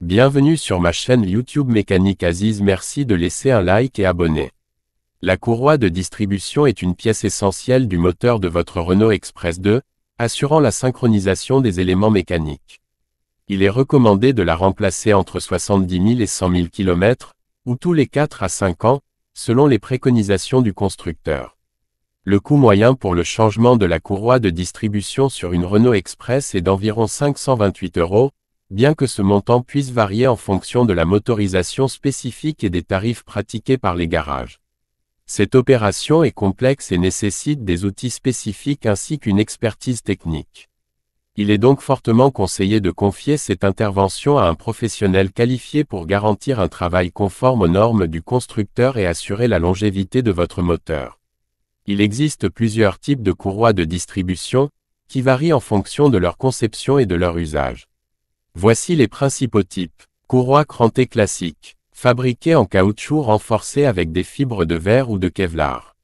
Bienvenue sur ma chaîne YouTube Mécanique Aziz, merci de laisser un like et abonner. La courroie de distribution est une pièce essentielle du moteur de votre Renault Express 2, assurant la synchronisation des éléments mécaniques. Il est recommandé de la remplacer entre 70 000 et 100 000 km, ou tous les 4 à 5 ans, selon les préconisations du constructeur. Le coût moyen pour le changement de la courroie de distribution sur une Renault Express est d'environ 528 €, bien que ce montant puisse varier en fonction de la motorisation spécifique et des tarifs pratiqués par les garages. Cette opération est complexe et nécessite des outils spécifiques ainsi qu'une expertise technique. Il est donc fortement conseillé de confier cette intervention à un professionnel qualifié pour garantir un travail conforme aux normes du constructeur et assurer la longévité de votre moteur. Il existe plusieurs types de courroies de distribution, qui varient en fonction de leur conception et de leur usage. Voici les principaux types. Courroie crantée classique, fabriquée en caoutchouc renforcé avec des fibres de verre ou de Kevlar.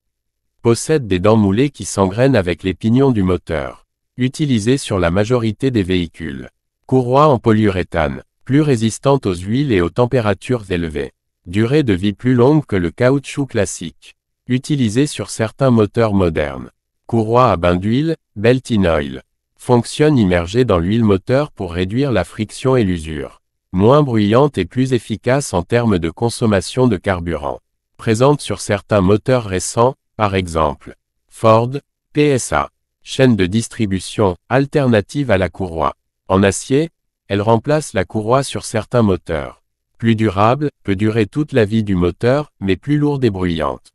Possède des dents moulées qui s'engrainent avec les pignons du moteur. Utilisée sur la majorité des véhicules. Courroie en polyuréthane, plus résistante aux huiles et aux températures élevées. Durée de vie plus longue que le caoutchouc classique. Utilisée sur certains moteurs modernes. Courroie à bain d'huile, Belt-in Oil. Fonctionne immergée dans l'huile moteur pour réduire la friction et l'usure. Moins bruyante et plus efficace en termes de consommation de carburant. Présente sur certains moteurs récents, par exemple Ford, PSA. Chaîne de distribution, alternative à la courroie. En acier, elle remplace la courroie sur certains moteurs. Plus durable, peut durer toute la vie du moteur, mais plus lourde et bruyante.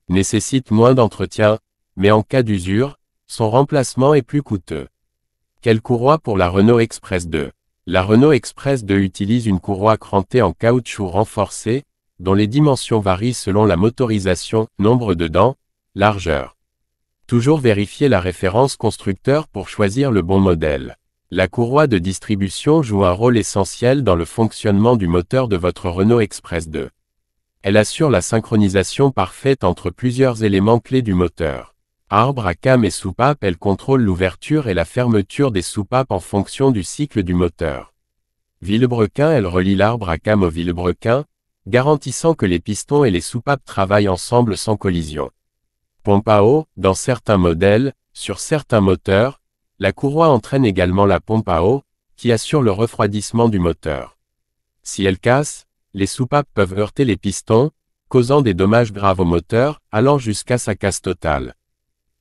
Nécessite moins d'entretien, mais en cas d'usure, son remplacement est plus coûteux. Quelle courroie pour la Renault Express 2? La Renault Express 2 utilise une courroie crantée en caoutchouc renforcé, dont les dimensions varient selon la motorisation, nombre de dents, largeur. Toujours vérifier la référence constructeur pour choisir le bon modèle. La courroie de distribution joue un rôle essentiel dans le fonctionnement du moteur de votre Renault Express 2. Elle assure la synchronisation parfaite entre plusieurs éléments clés du moteur. Arbre à cam et soupape, elle contrôle l'ouverture et la fermeture des soupapes en fonction du cycle du moteur. Vilebrequin, elle relie l'arbre à cam au vilebrequin, garantissant que les pistons et les soupapes travaillent ensemble sans collision. Pompe à eau, dans certains modèles, sur certains moteurs, la courroie entraîne également la pompe à eau, qui assure le refroidissement du moteur. Si elle casse, les soupapes peuvent heurter les pistons, causant des dommages graves au moteur, allant jusqu'à sa casse totale.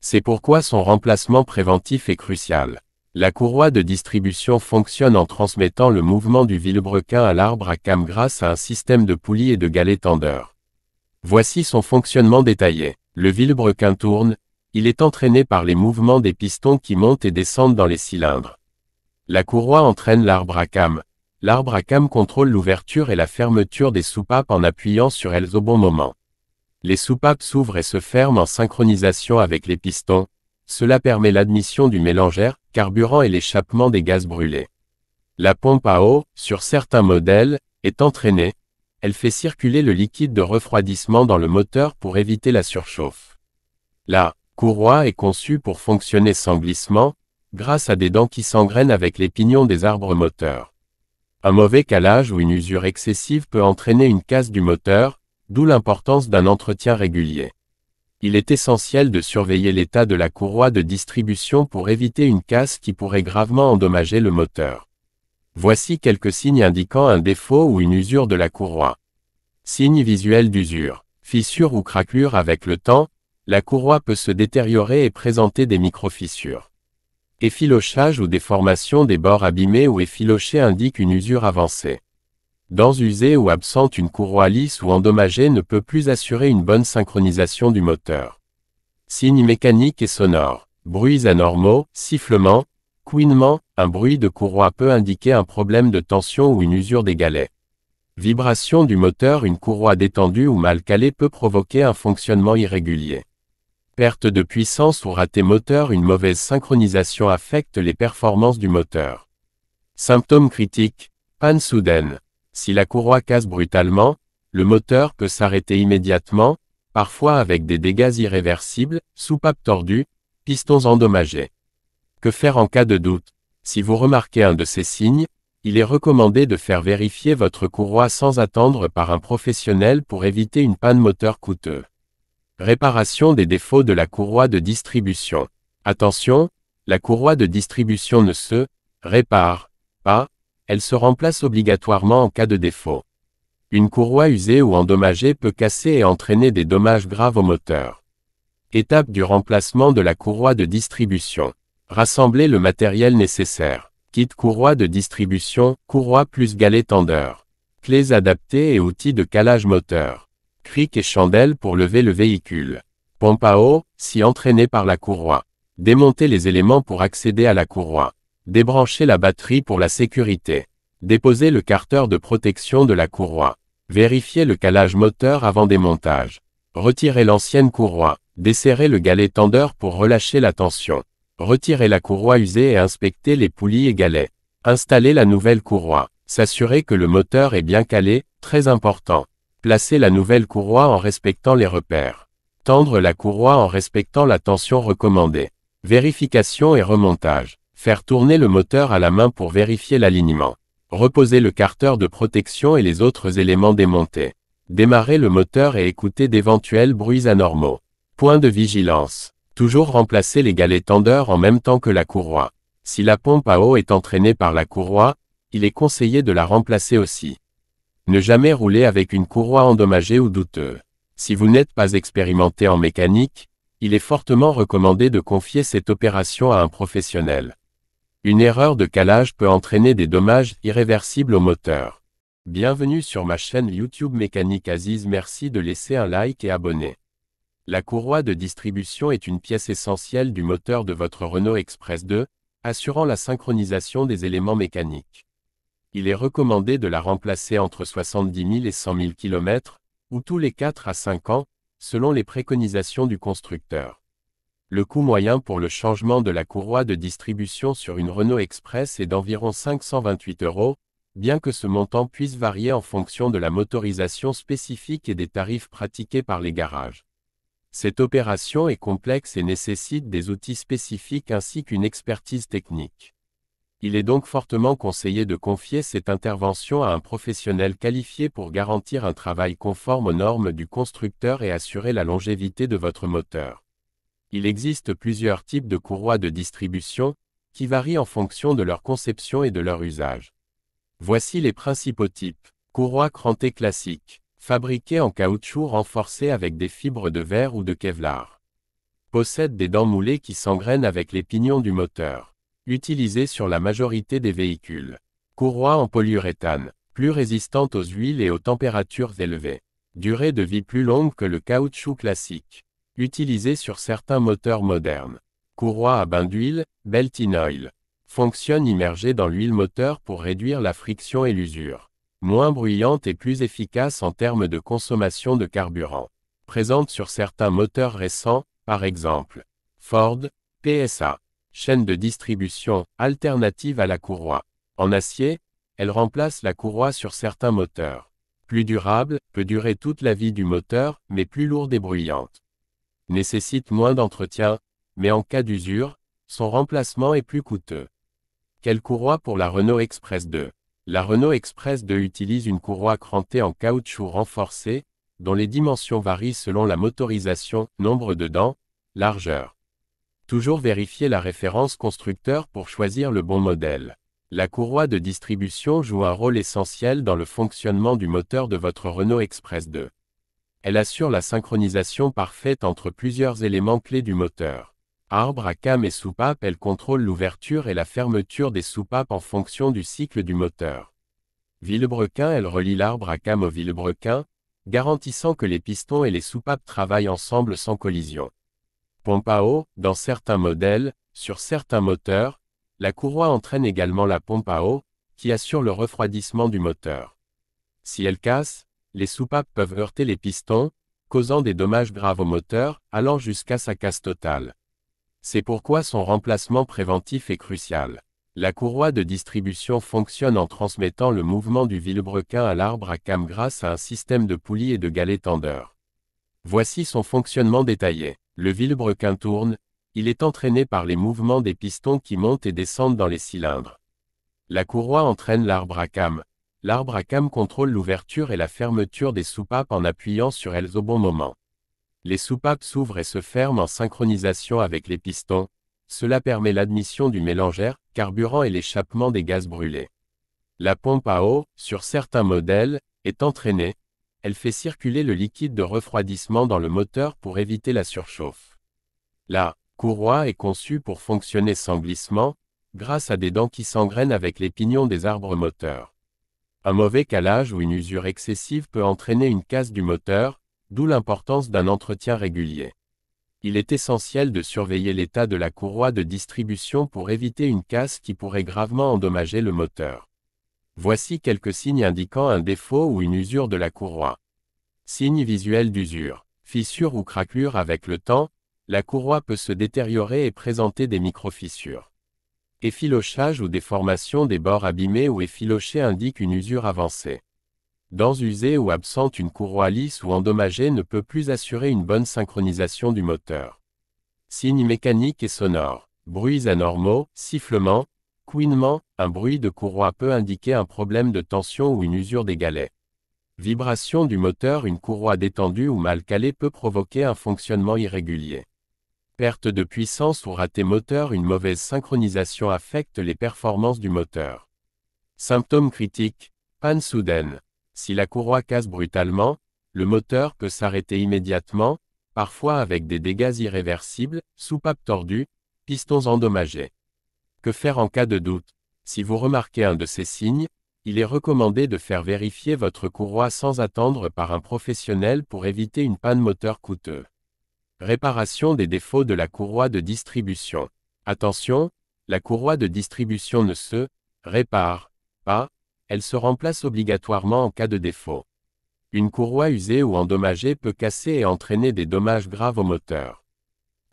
C'est pourquoi son remplacement préventif est crucial. La courroie de distribution fonctionne en transmettant le mouvement du vilebrequin à l'arbre à cam grâce à un système de poulies et de galets tendeurs. Voici son fonctionnement détaillé. Le vilebrequin tourne, il est entraîné par les mouvements des pistons qui montent et descendent dans les cylindres. La courroie entraîne l'arbre à cam. L'arbre à cam contrôle l'ouverture et la fermeture des soupapes en appuyant sur elles au bon moment. Les soupapes s'ouvrent et se ferment en synchronisation avec les pistons, cela permet l'admission du mélangeur, carburant et l'échappement des gaz brûlés. La pompe à eau, sur certains modèles, est entraînée. Elle fait circuler le liquide de refroidissement dans le moteur pour éviter la surchauffe. La courroie est conçue pour fonctionner sans glissement, grâce à des dents qui s'engrainent avec les pignons des arbres moteurs. Un mauvais calage ou une usure excessive peut entraîner une casse du moteur, d'où l'importance d'un entretien régulier. Il est essentiel de surveiller l'état de la courroie de distribution pour éviter une casse qui pourrait gravement endommager le moteur. Voici quelques signes indiquant un défaut ou une usure de la courroie. Signes visuels d'usure. Fissures ou craquelures avec le temps, la courroie peut se détériorer et présenter des micro-fissures. Effilochage ou déformation des bords abîmés ou effilochés indique une usure avancée. Dents usées ou absentes, une courroie lisse ou endommagée ne peut plus assurer une bonne synchronisation du moteur. Signes mécaniques et sonores. Bruits anormaux, sifflements, couinements, un bruit de courroie peut indiquer un problème de tension ou une usure des galets. Vibration du moteur, une courroie détendue ou mal calée peut provoquer un fonctionnement irrégulier. Perte de puissance ou raté moteur, une mauvaise synchronisation affecte les performances du moteur. Symptômes critiques, panne soudaine. Si la courroie casse brutalement, le moteur peut s'arrêter immédiatement, parfois avec des dégâts irréversibles, soupapes tordues, pistons endommagés. Que faire en cas de doute? Si vous remarquez un de ces signes, Il est recommandé de faire vérifier votre courroie sans attendre par un professionnel pour éviter une panne moteur coûteuse. Réparation des défauts de la courroie de distribution. Attention, la courroie de distribution ne se répare pas, elle se remplace obligatoirement en cas de défaut. Une courroie usée ou endommagée peut casser et entraîner des dommages graves au moteur. Étape du remplacement de la courroie de distribution. Rassembler le matériel nécessaire. Kit courroie de distribution, courroie plus galet tendeur. Clés adaptées et outils de calage moteur. Cric et chandelle pour lever le véhicule. Pompe à eau, si entraînée par la courroie. Démonter les éléments pour accéder à la courroie. Débrancher la batterie pour la sécurité. Déposer le carter de protection de la courroie. Vérifier le calage moteur avant démontage. Retirer l'ancienne courroie. Desserrer le galet tendeur pour relâcher la tension. Retirer la courroie usée et inspecter les poulies et galets. Installer la nouvelle courroie. S'assurer que le moteur est bien calé, très important. Placer la nouvelle courroie en respectant les repères. Tendre la courroie en respectant la tension recommandée. Vérification et remontage. Faire tourner le moteur à la main pour vérifier l'alignement. Reposer le carter de protection et les autres éléments démontés. Démarrer le moteur et écouter d'éventuels bruits anormaux. Point de vigilance. Toujours remplacer les galets tendeurs en même temps que la courroie. Si la pompe à eau est entraînée par la courroie, il est conseillé de la remplacer aussi. Ne jamais rouler avec une courroie endommagée ou douteuse. Si vous n'êtes pas expérimenté en mécanique, il est fortement recommandé de confier cette opération à un professionnel. Une erreur de calage peut entraîner des dommages irréversibles au moteur. Bienvenue sur ma chaîne YouTube Mécanique Aziz, merci de laisser un like et abonner. La courroie de distribution est une pièce essentielle du moteur de votre Renault Express 2, assurant la synchronisation des éléments mécaniques. Il est recommandé de la remplacer entre 70 000 et 100 000 km, ou tous les 4 à 5 ans, selon les préconisations du constructeur. Le coût moyen pour le changement de la courroie de distribution sur une Renault Express est d'environ 528 €, bien que ce montant puisse varier en fonction de la motorisation spécifique et des tarifs pratiqués par les garages. Cette opération est complexe et nécessite des outils spécifiques ainsi qu'une expertise technique. Il est donc fortement conseillé de confier cette intervention à un professionnel qualifié pour garantir un travail conforme aux normes du constructeur et assurer la longévité de votre moteur. Il existe plusieurs types de courroies de distribution, qui varient en fonction de leur conception et de leur usage. Voici les principaux types. Courroie crantée classique. Fabriquée en caoutchouc renforcé avec des fibres de verre ou de Kevlar. Possède des dents moulées qui s'engrainent avec les pignons du moteur. Utilisée sur la majorité des véhicules. Courroie en polyuréthane. Plus résistante aux huiles et aux températures élevées. Durée de vie plus longue que le caoutchouc classique. Utilisée sur certains moteurs modernes. Courroie à bain d'huile, Belt-in Oil. Fonctionne immergée dans l'huile moteur pour réduire la friction et l'usure. Moins bruyante et plus efficace en termes de consommation de carburant. Présente sur certains moteurs récents, par exemple Ford, PSA. Chaîne de distribution, alternative à la courroie. En acier, elle remplace la courroie sur certains moteurs. Plus durable, peut durer toute la vie du moteur, mais plus lourde et bruyante. Nécessite moins d'entretien, mais en cas d'usure, son remplacement est plus coûteux. Quelle courroie pour la Renault Express 2? La Renault Express 2 utilise une courroie crantée en caoutchouc renforcé, dont les dimensions varient selon la motorisation, nombre de dents, largeur. Toujours vérifier la référence constructeur pour choisir le bon modèle. La courroie de distribution joue un rôle essentiel dans le fonctionnement du moteur de votre Renault Express 2. Elle assure la synchronisation parfaite entre plusieurs éléments clés du moteur. Arbre à cam et soupape, elle contrôle l'ouverture et la fermeture des soupapes en fonction du cycle du moteur. Vilebrequin, elle relie l'arbre à cam au vilebrequin, garantissant que les pistons et les soupapes travaillent ensemble sans collision. Pompe à eau, dans certains modèles, sur certains moteurs, la courroie entraîne également la pompe à eau, qui assure le refroidissement du moteur. Si elle casse, les soupapes peuvent heurter les pistons, causant des dommages graves au moteur, allant jusqu'à sa casse totale. C'est pourquoi son remplacement préventif est crucial. La courroie de distribution fonctionne en transmettant le mouvement du vilebrequin à l'arbre à cam grâce à un système de poulies et de galets tendeurs. Voici son fonctionnement détaillé. Le vilebrequin tourne, il est entraîné par les mouvements des pistons qui montent et descendent dans les cylindres. La courroie entraîne l'arbre à cam. L'arbre à cam contrôle l'ouverture et la fermeture des soupapes en appuyant sur elles au bon moment. Les soupapes s'ouvrent et se ferment en synchronisation avec les pistons. Cela permet l'admission du mélangeur, carburant et l'échappement des gaz brûlés. La pompe à eau, sur certains modèles, est entraînée. Elle fait circuler le liquide de refroidissement dans le moteur pour éviter la surchauffe. La courroie est conçue pour fonctionner sans glissement, grâce à des dents qui s'engrainent avec les pignons des arbres moteurs. Un mauvais calage ou une usure excessive peut entraîner une casse du moteur, d'où l'importance d'un entretien régulier. Il est essentiel de surveiller l'état de la courroie de distribution pour éviter une casse qui pourrait gravement endommager le moteur. Voici quelques signes indiquant un défaut ou une usure de la courroie. Signes visuels d'usure. Fissures ou craquelures avec le temps, la courroie peut se détériorer et présenter des micro-fissures. Effilochage ou déformation des bords abîmés ou effilochés indiquent une usure avancée. Dents usées ou absentes, une courroie lisse ou endommagée ne peut plus assurer une bonne synchronisation du moteur. Signes mécaniques et sonores. Bruits anormaux, sifflements, couinements, un bruit de courroie peut indiquer un problème de tension ou une usure des galets. Vibration du moteur, une courroie détendue ou mal calée peut provoquer un fonctionnement irrégulier. Perte de puissance ou raté moteur, une mauvaise synchronisation affecte les performances du moteur. Symptômes critiques. Panne soudaine. Si la courroie casse brutalement, le moteur peut s'arrêter immédiatement, parfois avec des dégâts irréversibles, soupapes tordues, pistons endommagés. Que faire en cas de doute? Si vous remarquez un de ces signes, il est recommandé de faire vérifier votre courroie sans attendre par un professionnel pour éviter une panne moteur coûteuse. Réparation des défauts de la courroie de distribution. Attention, la courroie de distribution ne se répare pas, elle se remplace obligatoirement en cas de défaut. Une courroie usée ou endommagée peut casser et entraîner des dommages graves au moteur.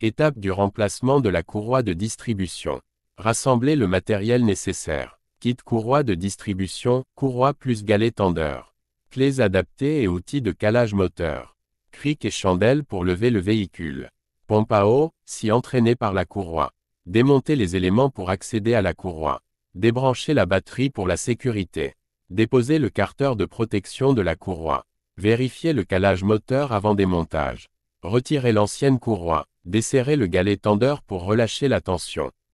Étape du remplacement de la courroie de distribution. Rassembler le matériel nécessaire. Kit courroie de distribution, courroie plus galet tendeur. Clés adaptées et outils de calage moteur. Cric et chandelle pour lever le véhicule. Pompe à eau, si entraînée par la courroie. Démonter les éléments pour accéder à la courroie. Débrancher la batterie pour la sécurité. Déposer le carter de protection de la courroie. Vérifier le calage moteur avant démontage. Retirer l'ancienne courroie. Desserrer le galet tendeur pour relâcher la tension.